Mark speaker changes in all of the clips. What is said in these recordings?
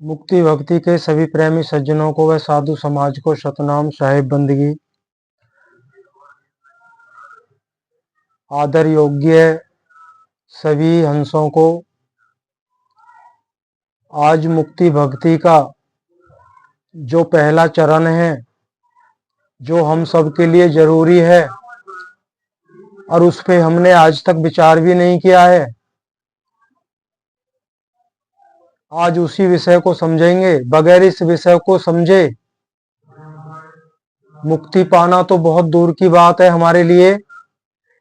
Speaker 1: मुक्ति भक्ति के सभी प्रेमी सज्जनों को व साधु समाज को सतनाम साहिब बंदगी। आदर योग्य सभी हंसों को आज मुक्ति भक्ति का जो पहला चरण है, जो हम सब के लिए जरूरी है और उस पे हमने आज तक विचार भी नहीं किया है, आज उसी विषय को समझेंगे। बगैर इस विषय को समझे मुक्ति पाना तो बहुत दूर की बात है हमारे लिए।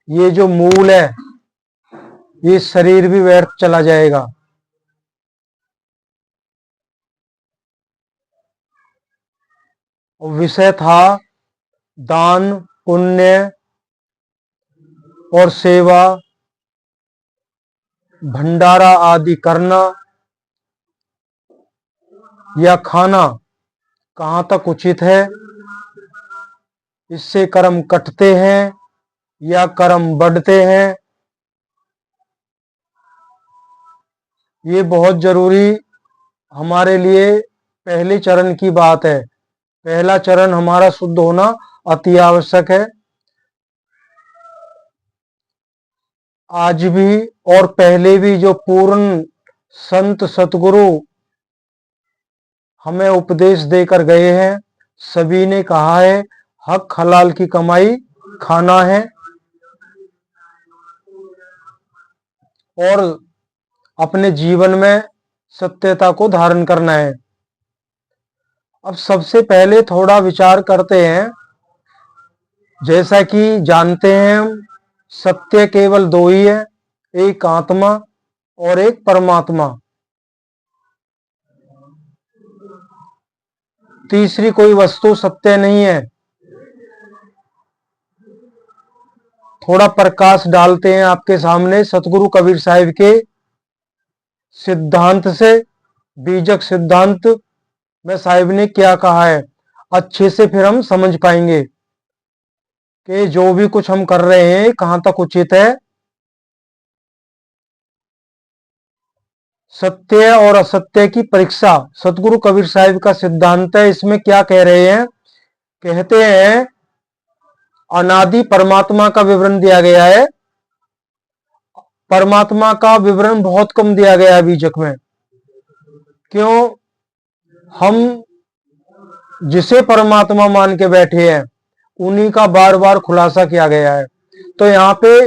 Speaker 1: ये जो मूल है, ये शरीर भी व्यर्थ चला जाएगा। विषय था दान, पुण्य और सेवा, भंडारा आदि करना या खाना कहाँ तक उचित है, इससे कर्म कटते हैं या कर्म बढ़ते हैं, ये बहुत जरूरी हमारे लिए पहले चरण की बात है। पहला चरण हमारा शुद्ध होना अति आवश्यक है। आज भी और पहले भी जो पूर्ण संत सतगुरु हमें उपदेश देकर गए हैं, सभी ने कहा है हक हलाल की कमाई खाना है और अपने जीवन में सत्यता को धारण करना है। अब सबसे पहले थोड़ा विचार करते हैं। जैसा कि जानते हैं हम, सत्य केवल दो ही है, एक आत्मा और एक परमात्मा। तीसरी कोई वस्तु सत्य नहीं है। थोड़ा प्रकाश डालते हैं आपके सामने सतगुरु कबीर साहिब के सिद्धांत से। बीजक सिद्धांत में साहिब ने क्या कहा है, अच्छे से फिर हम समझ पाएंगे कि जो भी कुछ हम कर रहे हैं कहां तक उचित है। सत्य और असत्य की परीक्षा सतगुरु कबीर साहिब का सिद्धांत है। इसमें क्या कह रहे हैं, कहते हैं अनादि परमात्मा का विवरण दिया गया है। परमात्मा का विवरण बहुत कम दिया गया है बीजक में। क्यों? हम जिसे परमात्मा मान के बैठे हैं उन्हीं का बार बार खुलासा किया गया है। तो यहाँ पे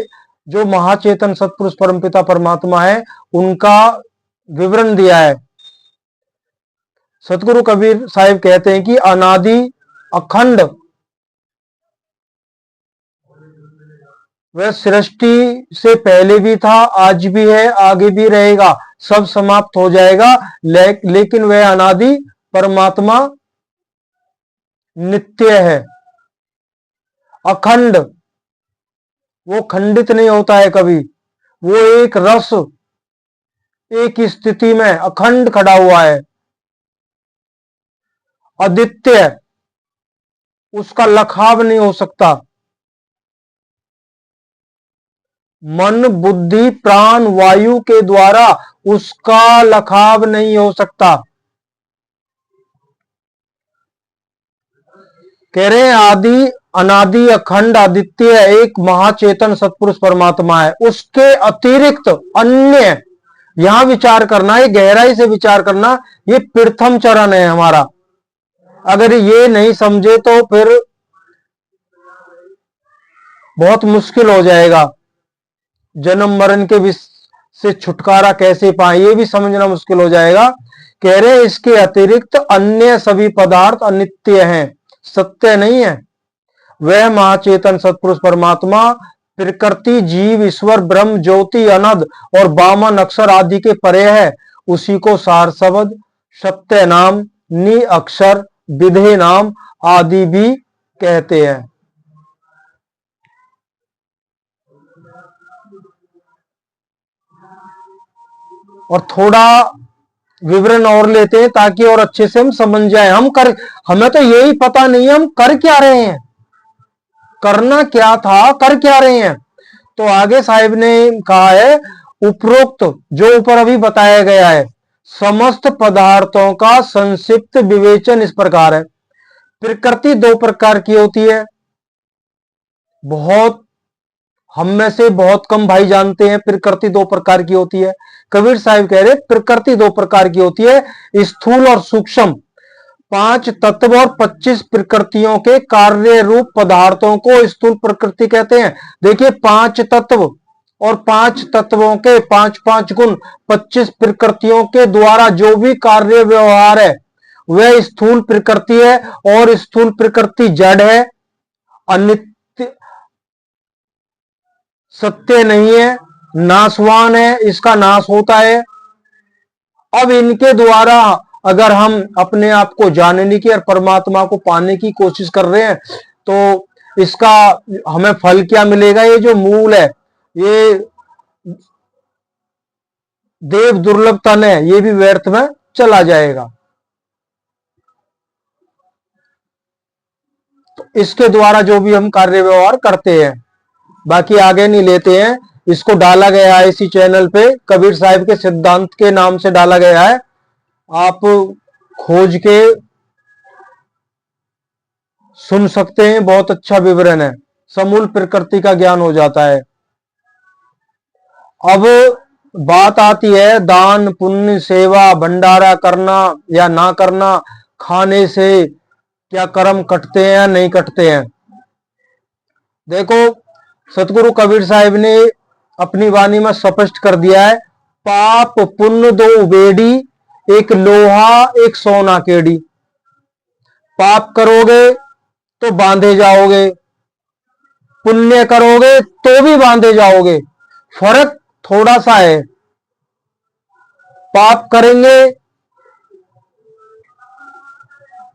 Speaker 1: जो महाचेतन सतपुरुष परमपिता परमात्मा है उनका विवरण दिया है। सतगुरु कबीर साहिब कहते हैं कि अनादि अखंड वह सृष्टि से पहले भी था, आज भी है, आगे भी रहेगा, सब समाप्त हो जाएगा, लेकिन वह अनादि परमात्मा नित्य है, अखंड, वो खंडित नहीं होता है कभी। वो एक रस, एक स्थिति में अखंड खड़ा हुआ है। अद्वितीय, उसका लखाव नहीं हो सकता। मन बुद्धि प्राण वायु के द्वारा उसका लखाव नहीं हो सकता। कह रहे हैं आदि अनादि अखंड अद्वितीय एक महाचेतन सतपुरुष परमात्मा है। उसके अतिरिक्त अन्य, यहां विचार करना है, गहराई से विचार करना, ये प्रथम चरण है हमारा। अगर ये नहीं समझे तो फिर बहुत मुश्किल हो जाएगा। जन्म मरण के से छुटकारा कैसे पाए ये भी समझना मुश्किल हो जाएगा। कह रहे हैं इसके अतिरिक्त अन्य सभी पदार्थ अनित्य हैं, सत्य नहीं है। वह महाचेतन सतपुरुष परमात्मा प्रकृति जीव ईश्वर ब्रह्म ज्योति अनद और वामन अक्षर आदि के परे है। उसी को सार शब्द सत्य नाम नि अक्षर विधे नाम आदि भी कहते हैं। और थोड़ा विवरण और लेते हैं ताकि और अच्छे से हम समझ जाए। हमें तो यही पता नहीं है हम कर क्या रहे हैं, करना क्या था, कर क्या रहे हैं। तो आगे साहिब ने कहा है उपरोक्त जो ऊपर अभी बताया गया है समस्त पदार्थों का संक्षिप्त विवेचन इस प्रकार है। प्रकृति दो प्रकार की होती है, बहुत हम में से बहुत कम भाई जानते हैं प्रकृति दो प्रकार की होती है। कबीर साहब कह रहे प्रकृति दो प्रकार की होती है, स्थूल और सूक्ष्म। 5 तत्व और 25 प्रकृतियों के कार्य रूप पदार्थों को स्थूल प्रकृति कहते हैं। देखिए 5 तत्व और 5 तत्वों के 5-5 गुण 25 प्रकृतियों के द्वारा जो भी कार्य व्यवहार है वह स्थूल प्रकृति है। और स्थूल प्रकृति जड़ है, अनित्य, सत्य नहीं है, नाशवान है, इसका नाश होता है। अब इनके द्वारा अगर हम अपने आप को जानने की और परमात्मा को पाने की कोशिश कर रहे हैं तो इसका हमें फल क्या मिलेगा? ये जो मूल है, ये देव दुर्लभ तन है, ये भी व्यर्थ में चला जाएगा। तो इसके द्वारा जो भी हम कार्य व्यवहार करते हैं, बाकी आगे नहीं लेते हैं। इसको डाला गया है इसी चैनल पे, कबीर साहब के सिद्धांत के नाम से डाला गया है। आप खोज के सुन सकते हैं, बहुत अच्छा विवरण है, समूल प्रकृति का ज्ञान हो जाता है। अब बात आती है दान पुण्य सेवा भंडारा करना या ना करना, खाने से क्या कर्म कटते हैं या नहीं कटते हैं। देखो सतगुरु कबीर साहब ने अपनी वाणी में स्पष्ट कर दिया है, पाप पुण्य दो उबेड़ी, एक लोहा एक सोना केड़ी। पाप करोगे तो बांधे जाओगे, पुण्य करोगे तो भी बांधे जाओगे। फर्क थोड़ा सा है, पाप करेंगे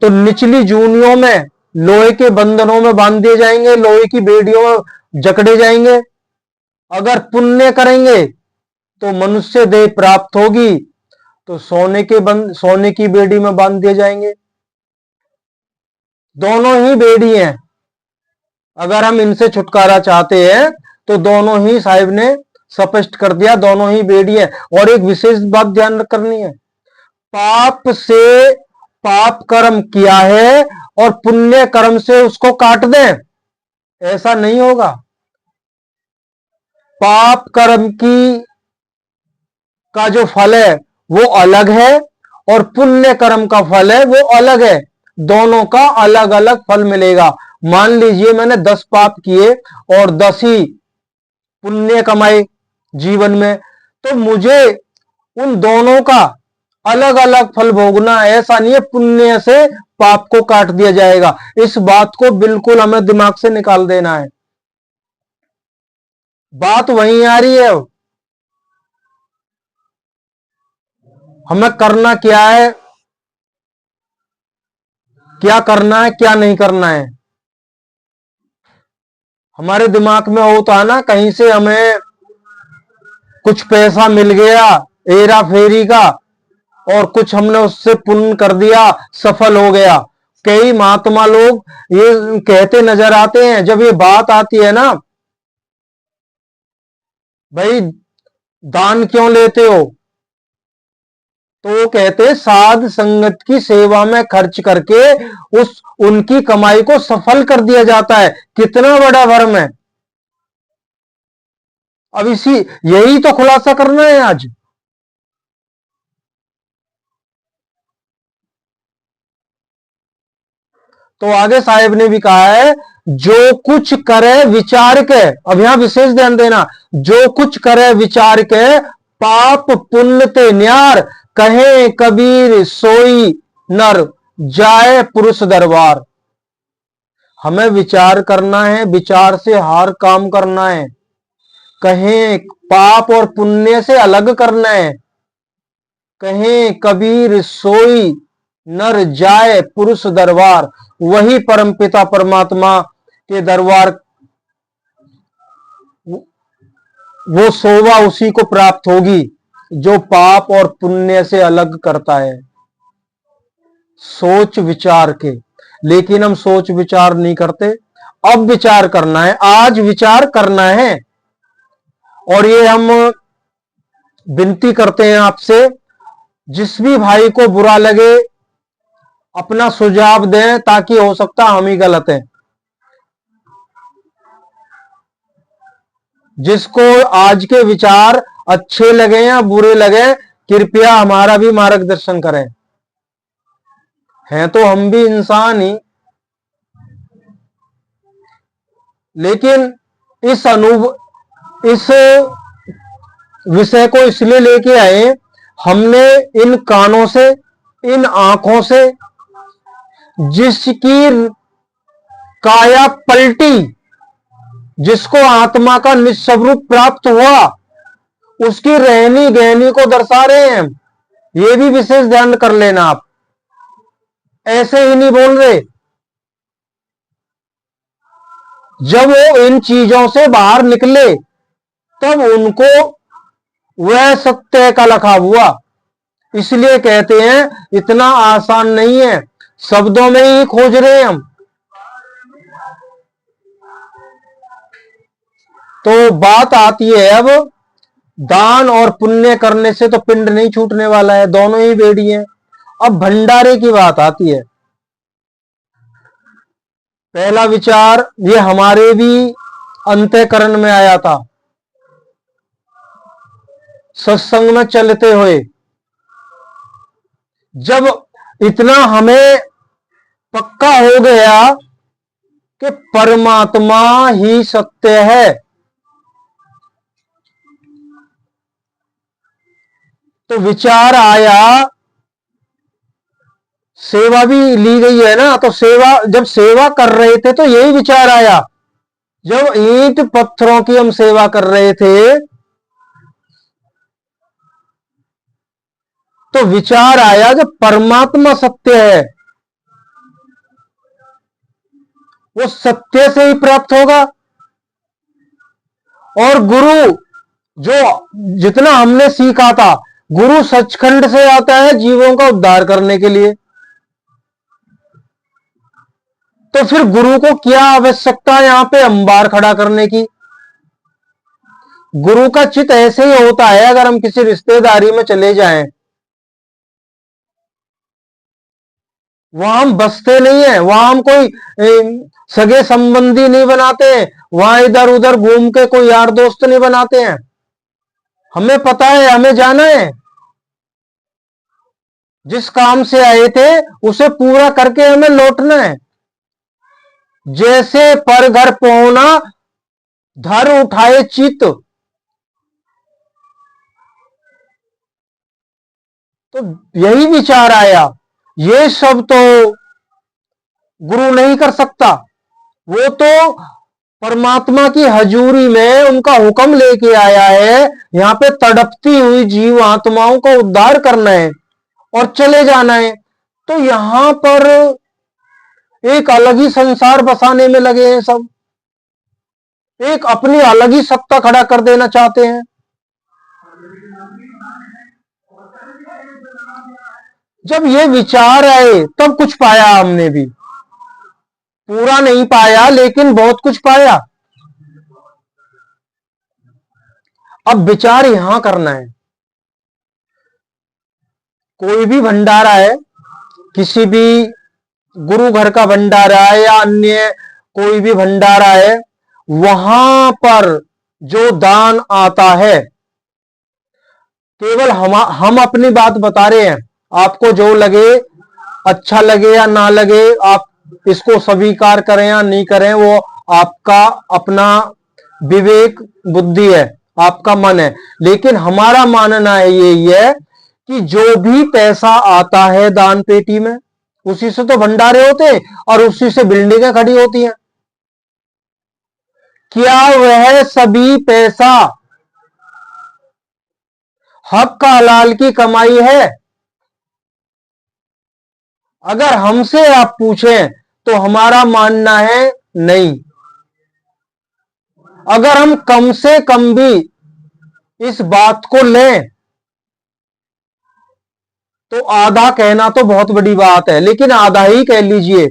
Speaker 1: तो निचली जूनियों में लोहे के बंधनों में बांध दिए जाएंगे, लोहे की बेड़ियों में जकड़े जाएंगे। अगर पुण्य करेंगे तो मनुष्य देह प्राप्त होगी, तो सोने की बेड़ी में बांध दिए जाएंगे। दोनों ही बेड़ी हैं, अगर हम इनसे छुटकारा चाहते हैं तो दोनों ही साहिब ने स्पष्ट कर दिया, दोनों ही बेड़ी है। और एक विशेष बात ध्यान करनी है, पाप से पाप कर्म किया है और पुण्य कर्म से उसको काट दें, ऐसा नहीं होगा। पाप कर्म की का जो फल है वो अलग है और पुण्य कर्म का फल है वो अलग है, दोनों का अलग अलग फल मिलेगा। मान लीजिए मैंने 10 पाप किए और 10 ही पुण्य कमाए जीवन में, तो मुझे उन दोनों का अलग अलग फल भोगना है, ऐसा नहीं है पुण्य से पाप को काट दिया जाएगा। इस बात को बिल्कुल हमें दिमाग से निकाल देना है। बात वहीं आ रही है, हमें करना क्या है, क्या करना है क्या नहीं करना है। हमारे दिमाग में होता है ना, कहीं से हमें कुछ पैसा मिल गया हेरा फेरी का और कुछ हमने उससे पुण्य कर दिया, सफल हो गया। कई महात्मा लोग ये कहते नजर आते हैं, जब ये बात आती है ना, भाई दान क्यों लेते हो, तो वो कहते साध संगत की सेवा में खर्च करके उस उनकी कमाई को सफल कर दिया जाता है। कितना बड़ा भ्रम है। अब यही तो खुलासा करना है आज। तो आगे साहेब ने भी कहा है, जो कुछ करे विचार के, अब यहां विशेष ध्यान देना, जो कुछ करे विचार के, पाप पुण्य ते न्यार, कहे कबीर सोई नर, जाए पुरुष दरबार। हमें विचार करना है, विचार से हर काम करना है, कहें पाप और पुण्य से अलग करना है। कहें कबीर सोई नर जाए पुरुष दरबार, वही परमपिता परमात्मा के दरबार, वो शोभा उसी को प्राप्त होगी जो पाप और पुण्य से अलग करता है, सोच विचार के। लेकिन हम सोच विचार नहीं करते। अब विचार करना है, आज विचार करना है। और ये हम विनती करते हैं आपसे, जिस भी भाई को बुरा लगे अपना सुझाव दें, ताकि हो सकता हम ही गलत हैं। जिसको आज के विचार अच्छे लगे या बुरे लगे, कृपया हमारा भी मार्गदर्शन करें। हैं तो हम भी इंसान ही, लेकिन इस विषय को इसलिए लेके आए, हमने इन कानों से, इन आंखों से जिसकी काया पलटी, जिसको आत्मा का निस्वरूप प्राप्त हुआ, उसकी रहनी गहनी को दर्शा रहे हैं हम। ये भी विशेष ध्यान कर लेना, आप ऐसे ही नहीं बोल रहे। जब वो इन चीजों से बाहर निकले तब उनको वह सत्य का लखाव हुआ। इसलिए कहते हैं इतना आसान नहीं है, शब्दों में ही खोज रहे हैं हम। तो बात आती है अब, दान और पुण्य करने से तो पिंड नहीं छूटने वाला है, दोनों ही बेड़ी हैं। अब भंडारे की बात आती है। पहला विचार ये हमारे भी अंतःकरण में आया था सत्संग में चलते हुए। जब इतना हमें पक्का हो गया कि परमात्मा ही सत्य है, तो विचार आया, सेवा भी ली गई है ना, तो जब सेवा कर रहे थे तो यही विचार आया। जब ईंट पत्थरों की हम सेवा कर रहे थे तो विचार आया कि परमात्मा सत्य है, वो सत्य से ही प्राप्त होगा। और गुरु, जो जितना हमने सीखा था, गुरु सचखंड से आता है जीवों का उद्धार करने के लिए। तो फिर गुरु को क्या आवश्यकता है यहां पे अंबार खड़ा करने की। गुरु का चित ऐसे ही होता है, अगर हम किसी रिश्तेदारी में चले जाएं, वहां हम बसते नहीं है, वहां हम कोई सगे संबंधी नहीं बनाते हैं, वहां इधर उधर घूम के कोई यार दोस्त नहीं बनाते हैं। हमें पता है हमें जाना है, जिस काम से आए थे उसे पूरा करके हमें लौटना है। जैसे पर घर पहुंना धर उठाए चित, तो यही विचार आया। ये सब तो गुरु नहीं कर सकता, वो तो परमात्मा की हजूरी में उनका हुक्म लेके आया है, यहां पे तड़पती हुई जीव आत्माओं को उद्धार करना है और चले जाना है। तो यहां पर एक अलग ही संसार बसाने में लगे हैं सब, एक अपनी अलग ही सत्ता खड़ा कर देना चाहते हैं। जब ये विचार आए तब कुछ पाया हमने भी, पूरा नहीं पाया लेकिन बहुत कुछ पाया। अब विचार यहां करना है, कोई भी भंडारा है, किसी भी गुरु घर का भंडारा है या अन्य कोई भी भंडारा है, वहां पर जो दान आता है, केवल हम अपनी बात बता रहे हैं। आपको जो लगे, अच्छा लगे या ना लगे, आप इसको स्वीकार करें या नहीं करें, वो आपका अपना विवेक बुद्धि है, आपका मन है। लेकिन हमारा मानना है यही है कि जो भी पैसा आता है दान पेटी में, उसी से तो भंडारे होते हैं और उसी से बिल्डिंगें खड़ी होती हैं। क्या वह सभी पैसा हक हलाल की कमाई है? अगर हमसे आप पूछें तो हमारा मानना है नहीं। अगर हम कम से कम भी इस बात को लें तो आधा कहना तो बहुत बड़ी बात है, लेकिन आधा ही कह लीजिए।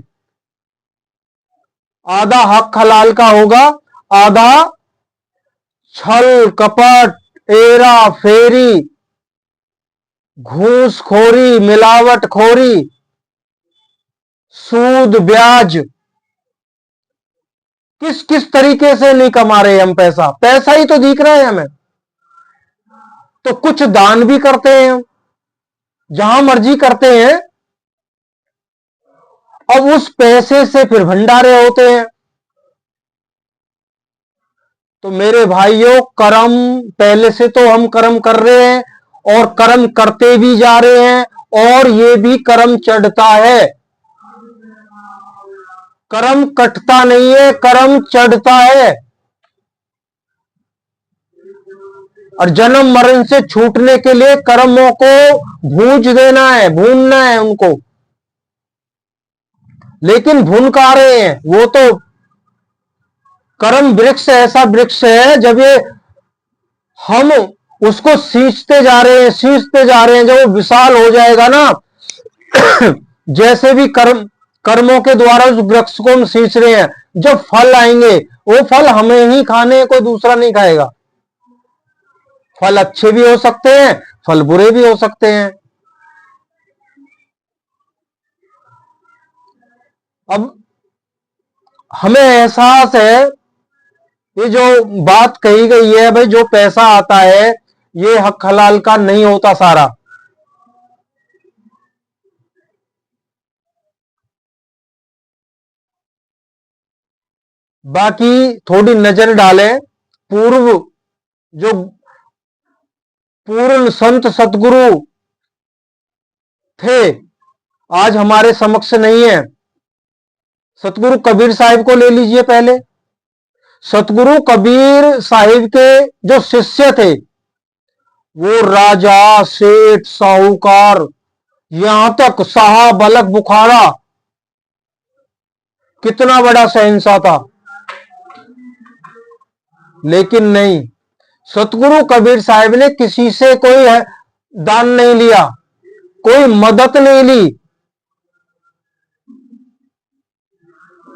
Speaker 1: आधा हक हलाल का होगा, आधा छल कपट एरा फेरी घूसखोरी, मिलावटखोरी, सूद, ब्याज, किस किस तरीके से नहीं कमा रहे हम पैसा, पैसा ही तो दिख रहा है हमें। तो कुछ दान भी करते हैं, जहां मर्जी करते हैं, अब उस पैसे से फिर भंडारे होते हैं। तो मेरे भाइयों, कर्म पहले से तो हम कर्म कर रहे हैं और कर्म करते भी जा रहे हैं, और ये भी कर्म चढ़ता है। कर्म कटता नहीं है, कर्म चढ़ता है। और जन्म मरण से छूटने के लिए कर्मों को भूंज देना है, भूनना है उनको। लेकिन भून कहां रहे हैं, वो तो कर्म वृक्ष ऐसा वृक्ष है, जब ये हम उसको सींचते जा रहे हैं, सींचते जा रहे हैं, जब वो विशाल हो जाएगा ना, जैसे भी कर्मों के द्वारा उस वृक्ष को हम सींच रहे हैं, जब फल आएंगे, वो फल हमें ही खाने, कोई दूसरा नहीं खाएगा। फल अच्छे भी हो सकते हैं, फल बुरे भी हो सकते हैं। अब हमें एहसास है, ये जो बात कही गई है भाई, जो पैसा आता है ये हक हलाल का नहीं होता सारा। बाकी थोड़ी नजर डालें, पूर्व जो पूर्ण संत सतगुरु थे, आज हमारे समक्ष नहीं है। सतगुरु कबीर साहिब को ले लीजिए। पहले सतगुरु कबीर साहिब के जो शिष्य थे, वो राजा, सेठ, साहूकार, यहां तक साहब अलग बुखारा, कितना बड़ा शहंशाह था। लेकिन नहीं, सतगुरु कबीर साहिब ने किसी से कोई दान नहीं लिया, कोई मदद नहीं ली।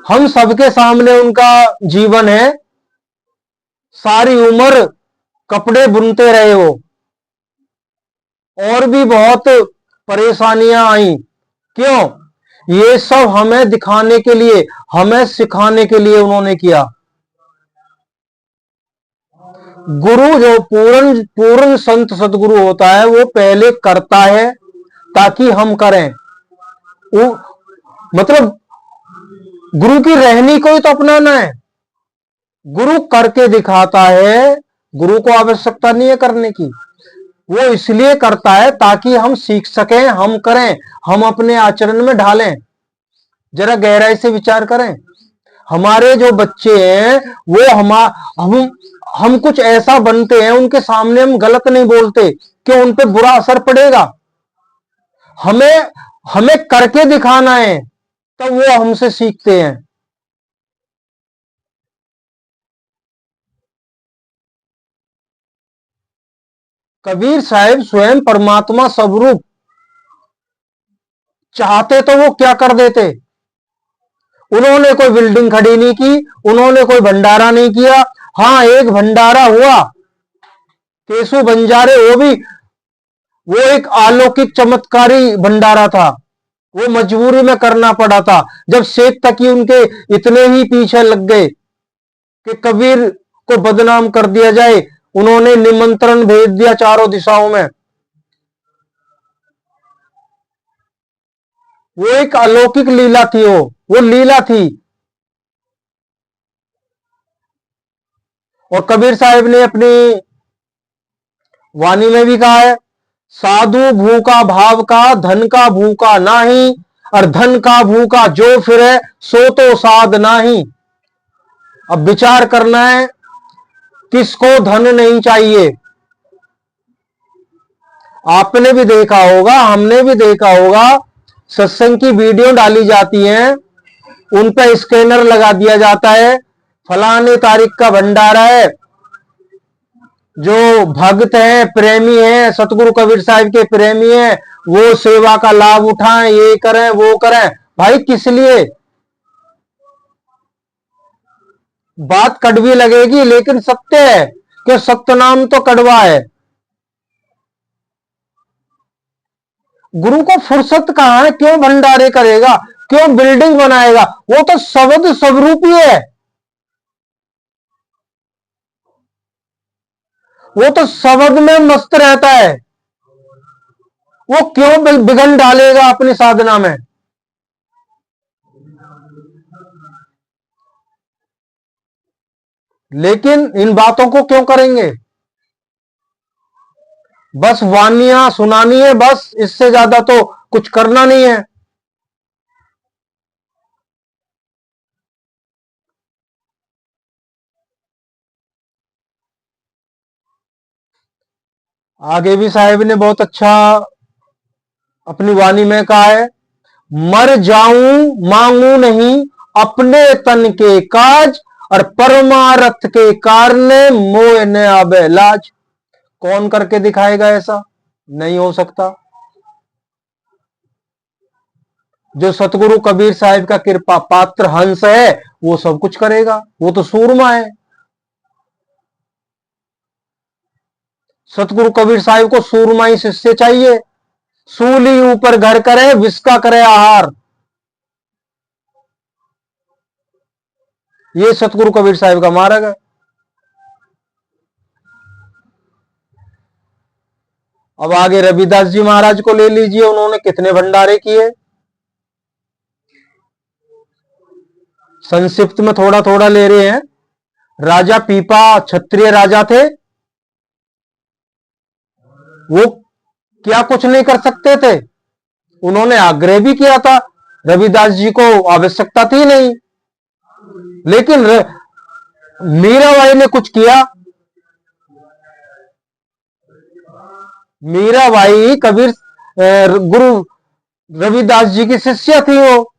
Speaker 1: हम सबके सामने उनका जीवन है। सारी उम्र कपड़े बुनते रहे वो, और भी बहुत परेशानियां आई। क्यों? ये सब हमें दिखाने के लिए, हमें सिखाने के लिए उन्होंने किया। गुरु जो पूर्ण पूर्ण संत सतगुरु होता है, वो पहले करता है ताकि हम करें। वो मतलब गुरु की रहनी को ही तो अपनाना है। गुरु करके दिखाता है, गुरु को आवश्यकता नहीं है करने की। वो इसलिए करता है ताकि हम सीख सकें, हम करें, हम अपने आचरण में ढालें। जरा गहराई से विचार करें। हमारे जो बच्चे हैं, वो हम कुछ ऐसा बनते हैं, उनके सामने हम गलत नहीं बोलते, क्यों? उन पे बुरा असर पड़ेगा। हमें हमें करके दिखाना है, तब वो हमसे सीखते हैं। कबीर साहिब स्वयं परमात्मा स्वरूप, चाहते तो वो क्या कर देते। उन्होंने कोई बिल्डिंग खड़ी नहीं की, उन्होंने कोई भंडारा नहीं किया। हां, एक भंडारा हुआ, केशु बंजारे, वो एक अलौकिक चमत्कारी भंडारा था। वो मजबूरी में करना पड़ा था, जब शेख तकी उनके इतने ही पीछे लग गए कि कबीर को बदनाम कर दिया जाए। उन्होंने निमंत्रण भेज दिया चारों दिशाओं में। वो एक अलौकिक लीला थी, वो लीला थी। और कबीर साहिब ने अपनी वाणी में भी कहा है, साधु भूखा भाव का, धन का भूखा नाही, और धन का भूखा जो फिरे सो तो साध नाही। अब विचार करना है, किसको धन नहीं चाहिए। आपने भी देखा होगा, हमने भी देखा होगा, सत्संग की वीडियो डाली जाती है, उन पे स्कैनर लगा दिया जाता है, फलाने तारीख का भंडारा है, जो भक्त हैं, प्रेमी हैं, सतगुरु कबीर साहिब के प्रेमी हैं, वो सेवा का लाभ उठाएं, ये करें, वो करें। भाई किस लिए? बात कड़वी लगेगी, लेकिन सत्य है कि सत्य नाम तो कड़वा है। गुरु को फुर्सत कहां है, क्यों भंडारे करेगा, क्यों बिल्डिंग बनाएगा, वो तो शब्द स्वरूपी है, वो तो शब्द में मस्त रहता है, वो क्यों बिगड़ डालेगा अपनी साधना में। लेकिन इन बातों को क्यों करेंगे, बस वानियां सुनानी है, बस इससे ज्यादा तो कुछ करना नहीं है। आगे भी साहेब ने बहुत अच्छा अपनी वाणी में कहा है, मर जाऊं मांगू नहीं अपने तन के काज, और परमारथ के कारणे मोह न आबे लाज। कौन करके दिखाएगा ऐसा, नहीं हो सकता। जो सतगुरु कबीर साहिब का कृपा पात्र हंस है वो सब कुछ करेगा, वो तो सूरमा है। सतगुरु कबीर साहिब को सूरमाई शिष्य चाहिए, सूली ऊपर घर करे विस्का करे आहार, ये सतगुरु कबीर साहिब का मार्ग है। अब आगे रविदास जी महाराज को ले लीजिए, उन्होंने कितने भंडारे किए। संक्षिप्त में थोड़ा थोड़ा ले रहे हैं। राजा पीपा क्षत्रिय राजा थे, वो क्या कुछ नहीं कर सकते थे, उन्होंने आग्रह भी किया था, रविदास जी को आवश्यकता थी नहीं, लेकिन मीराबाई ने कुछ किया। मीराबाई कबीर गुरु रविदास जी की शिष्य थी वो।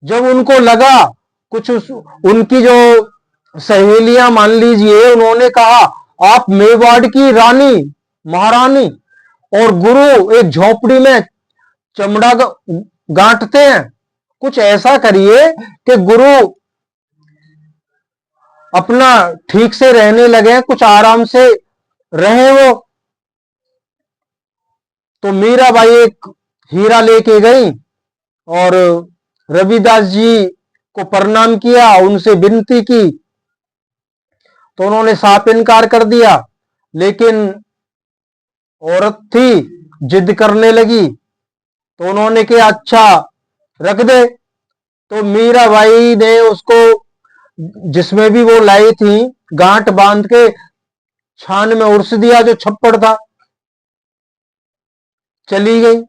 Speaker 1: जब उनको लगा कुछ उनकी जो सहेलियां मान लीजिए, उन्होंने कहा आप मेवाड़ की रानी महारानी और गुरु एक झोपड़ी में चमड़ा गांठते हैं, कुछ ऐसा करिए कि गुरु अपना ठीक से रहने लगे, कुछ आराम से रहे वो। तो मीराबाई एक हीरा लेके गई और रविदास जी को प्रणाम किया, उनसे विनती की, तो उन्होंने साफ इनकार कर दिया। लेकिन औरत थी, जिद करने लगी, तो उन्होंने कहा अच्छा रख दे। तो मीराबाई ने उसको जिसमें भी वो लाई थी गांठ बांध के छान में उर्स दिया, जो छप्पड़ था, चली गई।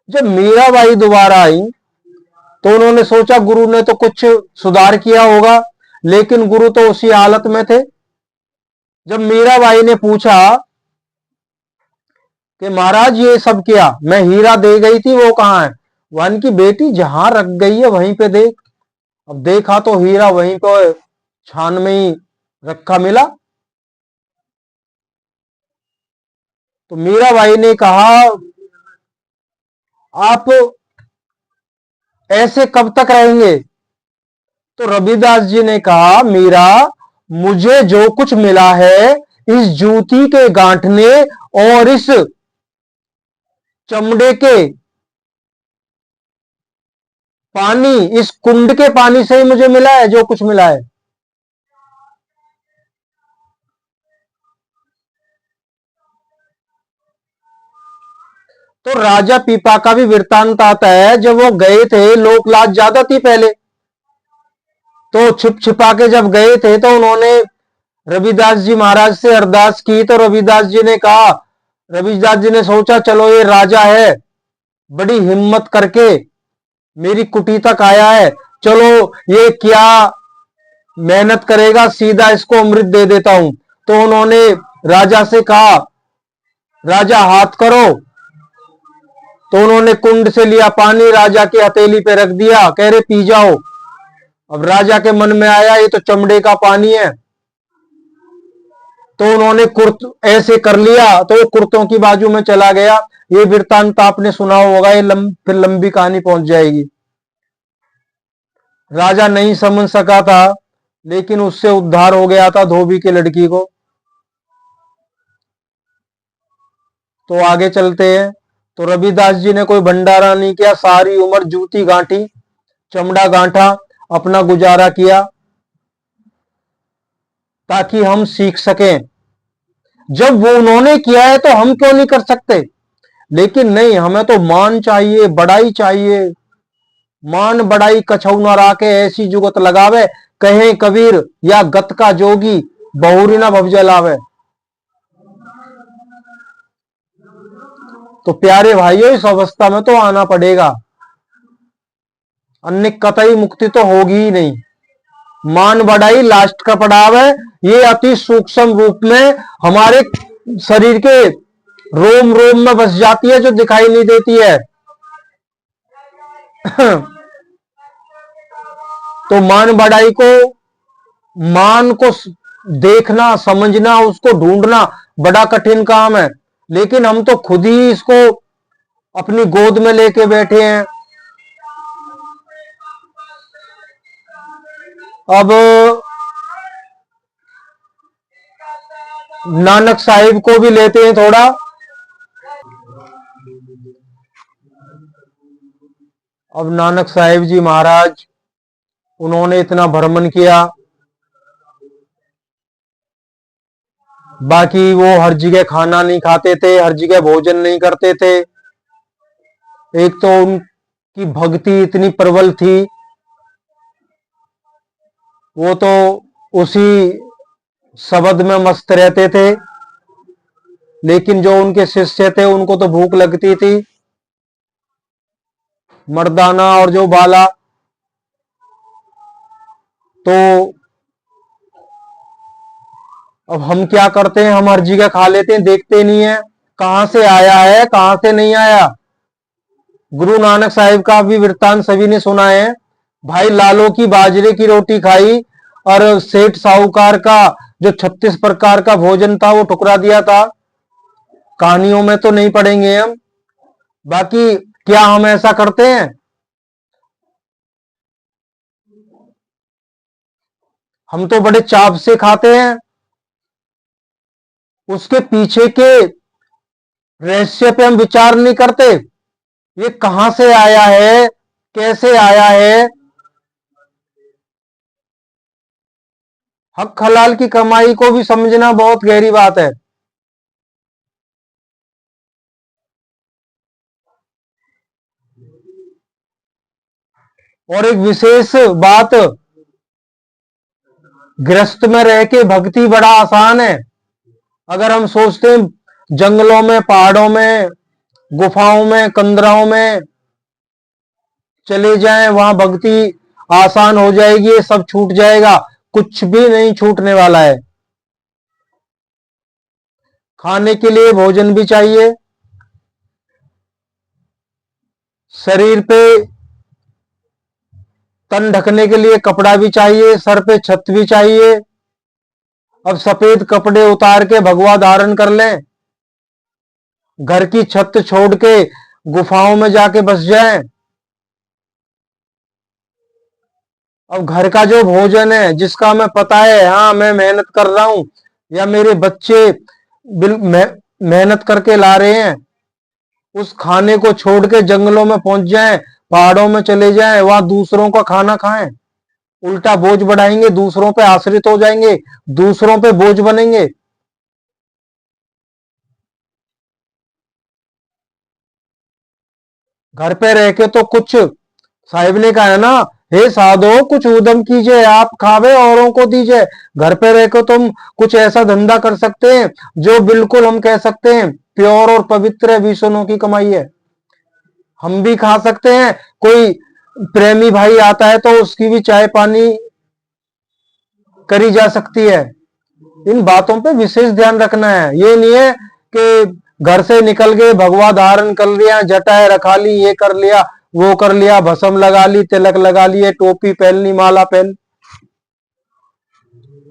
Speaker 1: जब मीराबाई दोबारा आई तो उन्होंने सोचा गुरु ने तो कुछ सुधार किया होगा, लेकिन गुरु तो उसी हालत में थे। जब मीराबाई ने पूछा कि महाराज ये सब क्या, मैं हीरा दे गई थी वो कहां है, वन की बेटी जहां रख गई है वहीं पे देख। अब देखा तो हीरा वहीं पे छान में ही रखा मिला। तो मीराबाई ने कहा आप ऐसे कब तक रहेंगे। तो रविदास जी ने कहा मीरा, मुझे जो कुछ मिला है इस जूती के गांठने और इस चमड़े के पानी, इस कुंड के पानी से ही मुझे मिला है जो कुछ मिला है। तो राजा पीपा का भी वृत्तांत आता है, जब वो गए थे, लोक लाज ज्यादा थी पहले, तो छिप छिपा के जब गए थे तो उन्होंने रविदास जी महाराज से अरदास की। तो रविदास जी ने कहा, रविदास जी ने सोचा चलो ये राजा है, बड़ी हिम्मत करके मेरी कुटी तक आया है, चलो ये क्या मेहनत करेगा, सीधा इसको अमृत दे देता हूं। तो उन्होंने राजा से कहा राजा हाथ करो। तो उन्होंने कुंड से लिया पानी, राजा की हथेली पे रख दिया, कह रहे पी जाओ। अब राजा के मन में आया ये तो चमड़े का पानी है, तो उन्होंने कुर्त ऐसे कर लिया तो वो कुर्तों की बाजू में चला गया। ये वृत्तांत आपने सुना होगा, ये फिर लंबी कहानी पहुंच जाएगी। राजा नहीं समझ सका था, लेकिन उससे उद्धार हो गया था धोबी की लड़की को। तो आगे चलते हैं। तो रविदास जी ने कोई भंडारा नहीं किया, सारी उम्र जूती गांठी, चमड़ा गांठा, अपना गुजारा किया ताकि हम सीख सकें। जब वो उन्होंने किया है तो हम क्यों नहीं कर सकते? लेकिन नहीं, हमें तो मान चाहिए, बड़ाई चाहिए। मान बड़ाई कछऊ न राखे, ऐसी जुगत लगावे, कहे कबीर या गत का जोगी, बहुरी न भव जलावे। तो प्यारे भाइयों, इस अवस्था में तो आना पड़ेगा, अन्य कतई मुक्ति तो होगी ही नहीं। मान बढ़ाई लास्ट का पड़ाव है। ये अति सूक्ष्म रूप में हमारे शरीर के रोम रोम में बस जाती है, जो दिखाई नहीं देती है। तो मान बढ़ाई को, मान को देखना, समझना, उसको ढूंढना बड़ा कठिन काम है। लेकिन हम तो खुद ही इसको अपनी गोद में लेके बैठे हैं। अब नानक साहिब को भी लेते हैं थोड़ा। अब नानक साहिब जी महाराज, उन्होंने इतना भ्रमण किया, बाकी वो हर जगह खाना नहीं खाते थे, हर जगह भोजन नहीं करते थे। एक तो उनकी भक्ति इतनी प्रबल थी, वो तो उसी शब्द में मस्त रहते थे। लेकिन जो उनके शिष्य थे उनको तो भूख लगती थी, मर्दाना और जो बाला। तो अब हम क्या करते हैं, हम हर जगह खा लेते हैं, देखते नहीं है कहां से आया है कहां से नहीं आया। गुरु नानक साहिब का भी वृत्तांत सभी ने सुना है। भाई लालो की बाजरे की रोटी खाई और सेठ साहूकार का जो 36 प्रकार का भोजन था वो ठुकरा दिया था। कहानियों में तो नहीं पढ़ेंगे हम, बाकी क्या हम ऐसा करते हैं? हम तो बड़े चाव से खाते हैं। उसके पीछे के रहस्य पे हम विचार नहीं करते, ये कहां से आया है, कैसे आया है। हक हलाल की कमाई को भी समझना बहुत गहरी बात है। और एक विशेष बात, गृहस्थ में रह के भक्ति बड़ा आसान है। अगर हम सोचते हैं जंगलों में, पहाड़ों में, गुफाओं में, कंदराओं में चले जाएं, वहां भक्ति आसान हो जाएगी, ये सब छूट जाएगा। कुछ भी नहीं छूटने वाला है। खाने के लिए भोजन भी चाहिए, शरीर पे तन ढकने के लिए कपड़ा भी चाहिए, सर पे छत भी चाहिए। अब सफेद कपड़े उतार के भगवा धारण कर लें, घर की छत छोड़ के गुफाओं में जाके बस जाएं। अब घर का जो भोजन है, जिसका मैं पता है हाँ मैं मेहनत कर रहा हूं, या मेरे बच्चे मेहनत करके ला रहे हैं, उस खाने को छोड़ के जंगलों में पहुंच जाएं, पहाड़ों में चले जाएं, वहां दूसरों का खाना खाएं, उल्टा बोझ बढ़ाएंगे, दूसरों पे आश्रित हो जाएंगे, दूसरों पे बोझ बनेंगे। घर पे रह के तो कुछ, साहिब ने कहा है ना, हे साधो कुछ उद्यम कीजिए, आप खावे औरों को दीजिए। घर पे रह के तुम कुछ ऐसा धंधा कर सकते हैं जो बिल्कुल हम कह सकते हैं प्योर और पवित्र है, 20 की कमाई है। हम भी खा सकते हैं, कोई प्रेमी भाई आता है तो उसकी भी चाय पानी करी जा सकती है। इन बातों पे विशेष ध्यान रखना है। ये नहीं है कि घर से निकल के भगवा धारण कर लिया, जटाएं रखा ली, ये कर लिया वो कर लिया, भस्म लगा ली, तिलक लगा लिए, टोपी पहन ली, माला पहन,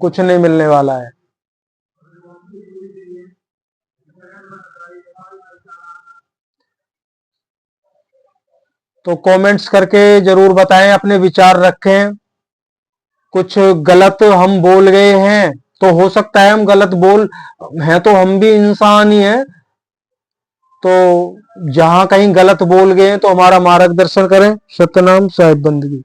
Speaker 1: कुछ नहीं मिलने वाला है। तो कमेंट्स करके जरूर बताएं, अपने विचार रखें। कुछ गलत हम बोल गए हैं तो हो सकता है हम गलत बोल हैं, तो हम भी इंसान ही हैं, तो जहां कहीं गलत बोल गए तो हमारा मार्गदर्शन करें। सतनाम साहिब बंदगी।